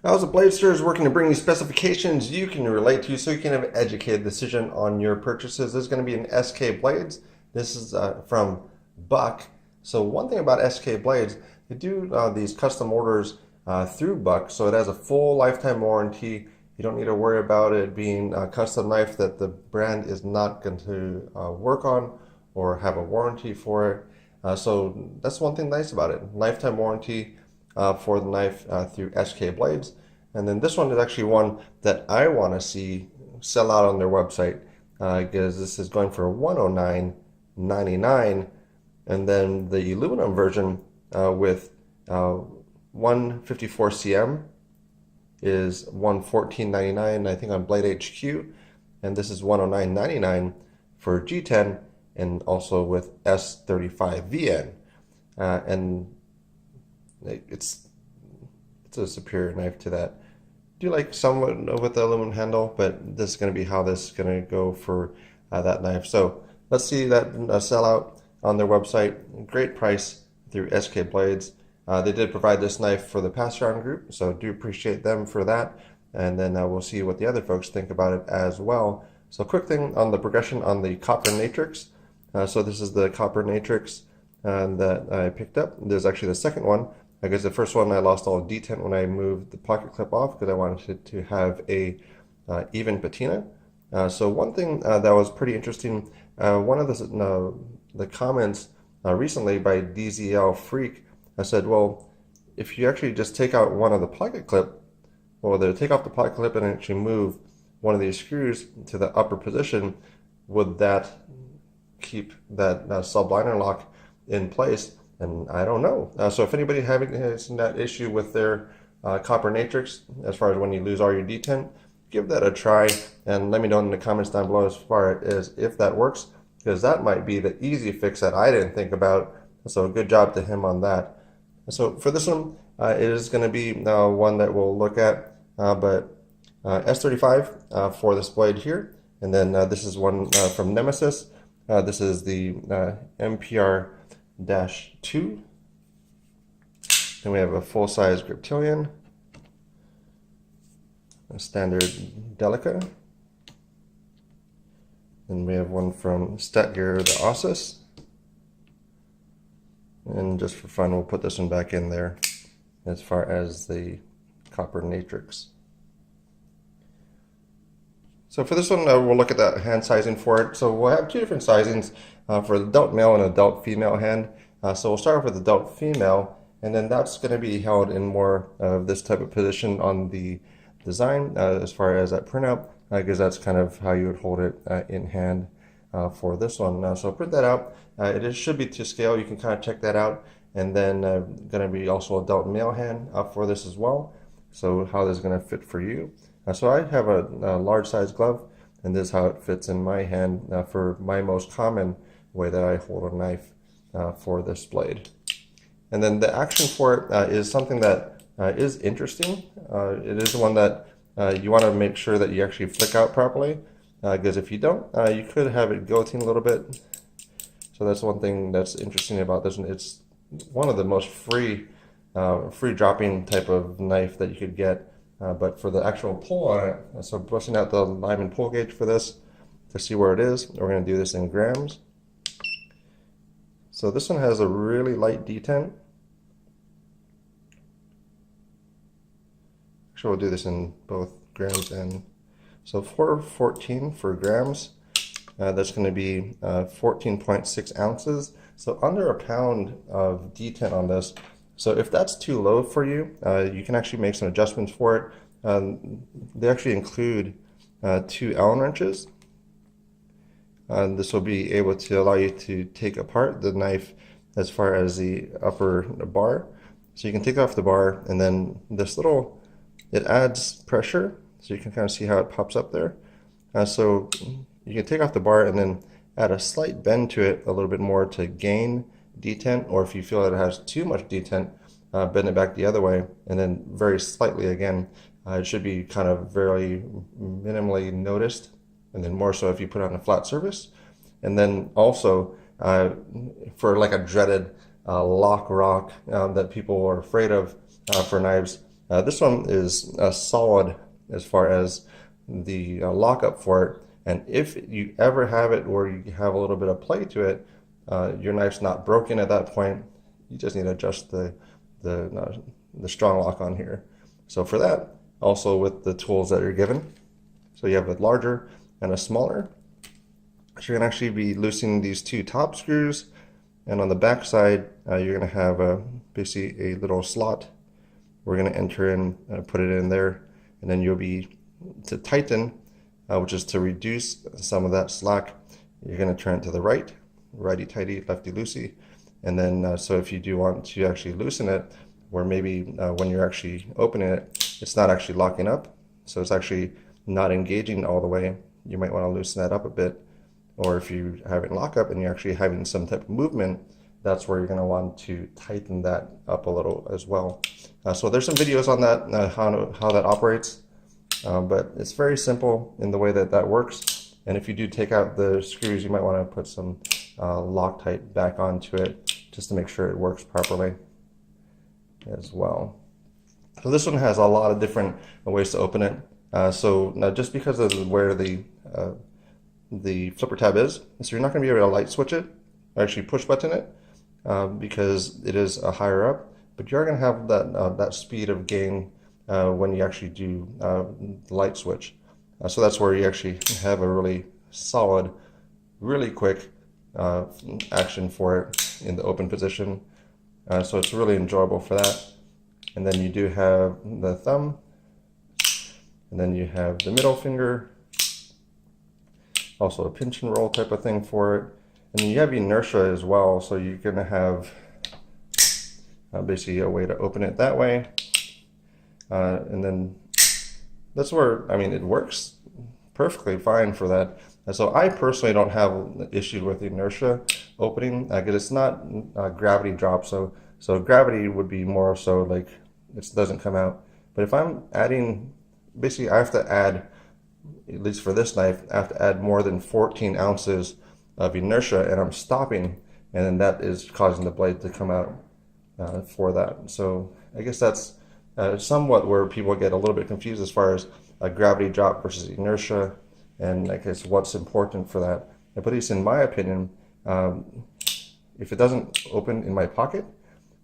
How's a Bladester is working to bring you specifications you can relate to so you can have an educated decision on your purchases. This is going to be an SK Blades. This is from Buck. So one thing about SK Blades, they do these custom orders through Buck, so it has a full lifetime warranty. You don't need to worry about it being a custom knife that the brand is not going to work on or have a warranty for it. So that's one thing nice about it. Lifetime warranty for the knife through SK Blades. And then this one is actually one that I want to see sell out on their website because this is going for $109.99. And then the aluminum version with 154 cm is $114.99, I think, on Blade HQ. And this is $109.99 for G10 and also with S35VN. And it's a superior knife to that. I do like somewhat with the aluminum handle, but this is going to be how this is going to go for that knife. So let's see that sell out on their website. Great price through SK Blades. They did provide this knife for the pass around group, so do appreciate them for that. And then we'll see what the other folks think about it as well. So quick thing on the progression on the copper matrix. So this is the copper matrix that I picked up. There's actually the second one. I guess the first one I lost all detent when I moved the pocket clip off because I wanted to have a even patina. So one thing that was pretty interesting, one of the comments recently by DZL Freak, I said, well, if you actually just take out one of the pocket clip, or they take off the pocket clip and actually move one of these screws to the upper position, would that keep that subliner lock in place? And I don't know. So if anybody has that issue with their copper matrix, as far as when you lose all your detent, give that a try and let me know in the comments down below as far as if that works, because that might be the easy fix that I didn't think about. So good job to him on that. So for this one, it is going to be one that we'll look at, but S35 for this blade here. And then this is one from Nemesis. This is the MPR-2. Then we have a full-size Griptilian, a standard Delica. Then we have one from Statgear, the Ossus. And just for fun, we'll put this one back in there as far as the copper matrix. So for this one, we'll look at the hand sizing for it. So we'll have two different sizings for the adult male and adult female hand. So we'll start off with adult female, and then that's going to be held in more of this type of position on the design as far as that printout, because that's kind of how you would hold it in hand for this one. So print that out. It should be to scale. You can kind of check that out. And then going to be also adult male hand for this as well. So how this is going to fit for you. So I have a large size glove, and this is how it fits in my hand for my most common way that I hold a knife for this blade. And then the action for it is something that is interesting. It is one that you want to make sure that you actually flick out properly, because if you don't, you could have it guillotine a little bit. So that's one thing that's interesting about this one. It's one of the most free dropping type of knife that you could get. But for the actual pull on it, so busting out the Lyman pull gauge for this to see where it is, we're going to do this in grams. So this one has a really light detent. Actually, we'll do this in both grams and so 414 for grams. That's going to be 14.6 ounces. So under a pound of detent on this. So if that's too low for you, you can actually make some adjustments for it. They actually include 2 Allen wrenches. This will be able to allow you to take apart the knife as far as the upper bar. So you can take off the bar, and then this little, it adds pressure. So you can kind of see how it pops up there. So you can take off the bar and then add a slight bend to it a little bit more to gain detent, or if you feel that it has too much detent, bend it back the other way, and then very slightly again. It should be kind of very minimally noticed, and then more so if you put it on a flat surface. And then also for like a dreaded lock rock that people are afraid of for knives, This one is solid as far as the lockup for it. And if you ever have it where you have a little bit of play to it, your knife's not broken at that point. You just need to adjust the strong lock on here. So for that, also with the tools that you're given, so you have a larger and a smaller. So you're going to actually be loosening these two top screws, and on the back side, you're going to have basically a little slot. We're going to enter in, put it in there, and then you'll be to tighten, which is to reduce some of that slack. You're going to turn it to the right, righty tighty, lefty loosey, and then so if you do want to actually loosen it, where maybe when you're actually opening it, it's not actually locking up, so it's actually not engaging all the way, you might want to loosen that up a bit. Or if you have it lock up and you're actually having some type of movement, that's where you're going to want to tighten that up a little as well. So there's some videos on that, how that operates, but it's very simple in the way that that works. And if you do take out the screws, you might want to put some Loctite back onto it just to make sure it works properly as well. So this one has a lot of different ways to open it. So now just because of where the flipper tab is, so you're not going to be able to light switch it, or actually push button it, because it is higher up, but you're going to have that speed of gain when you actually do the light switch. So that's where you actually have a really solid, really quick action for it in the open position. So it's really enjoyable for that. And then you do have the thumb, and then you have the middle finger, also a pinch and roll type of thing for it. And then you have inertia as well, so you're going to have basically a way to open it that way. And then that's where, I mean, it works perfectly fine for that. And so I personally don't have an issue with inertia opening, because it's not gravity drop. So gravity would be more so like it doesn't come out. But if I'm adding, basically I have to add, at least for this knife, I have to add more than 14 ounces of inertia, and I'm stopping, and then that is causing the blade to come out for that. So I guess that's somewhat where people get a little bit confused as far as a gravity drop versus inertia, and I guess what's important for that. But at least in my opinion, if it doesn't open in my pocket,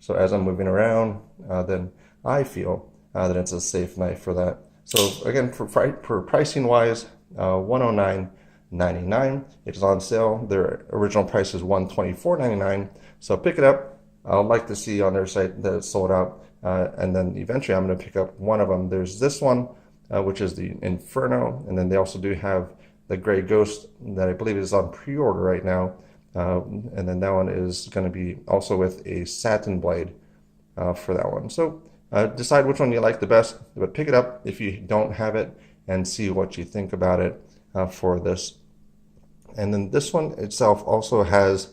so as I'm moving around, then I feel that it's a safe knife for that. So again, for pricing wise, $109.99. It is on sale. Their original price is $124.99. So pick it up. I'd like to see on their site that it's sold out, and then eventually I'm going to pick up one of them. There's this one, which is the Inferno, and then they also do have the Gray Ghost that I believe is on pre-order right now, and then that one is going to be also with a satin blade for that one. So decide which one you like the best, but pick it up if you don't have it and see what you think about it for this. And then this one itself also has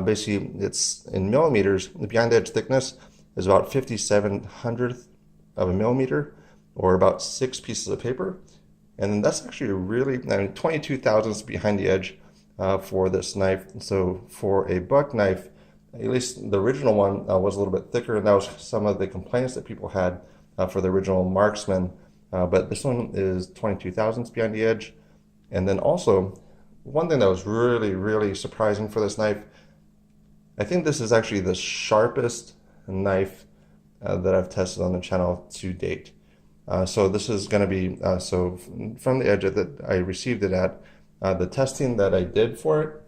basically, it's in millimeters. The behind edge thickness is about 57/100th of a millimeter, or about 6 pieces of paper. And then that's actually really, I mean, 22 thousandths behind the edge for this knife. So for a buck knife, at least the original one was a little bit thicker, and that was some of the complaints that people had for the original Marksman. But this one is 22 thousandths behind the edge. And then also, one thing that was really, really surprising for this knife, I think this is actually the sharpest knife that I've tested on the channel to date. So this is going to be, so from the edge that I received it at, the testing that I did for it,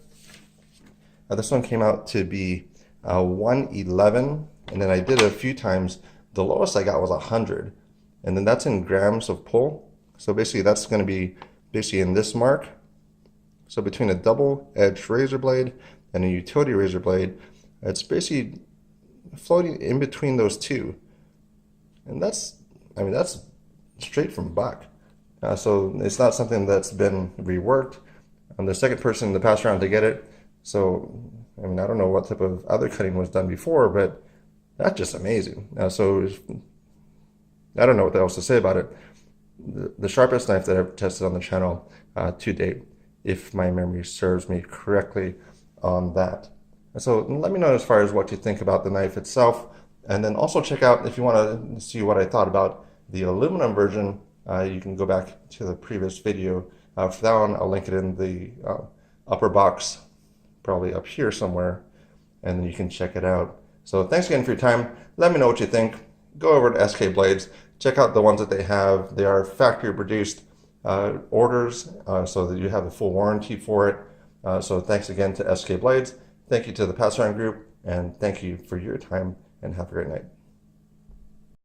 this one came out to be 111, and then I did it a few times. The lowest I got was 100, and then that's in grams of pull. So basically that's going to be basically in this mark. So between a double-edged razor blade and a utility razor blade, it's basically floating in between those two. And that's, I mean, that's straight from Buck. So it's not something that's been reworked. I'm the second person to pass around to get it. So, I mean, I don't know what type of other cutting was done before, but that's just amazing. So I don't know what else to say about it. The sharpest knife that I've tested on the channel to date, if my memory serves me correctly on that. So let me know as far as what you think about the knife itself. And then also check out, if you want to see what I thought about the aluminum version, you can go back to the previous video. For that one, I'll link it in the upper box, probably up here somewhere, and then you can check it out. So thanks again for your time. Let me know what you think. Go over to SK Blades, check out the ones that they have. They are factory produced orders, so that you have a full warranty for it. So thanks again to SK Blades. Thank you to the Pass Around Group, and thank you for your time, and have a great night.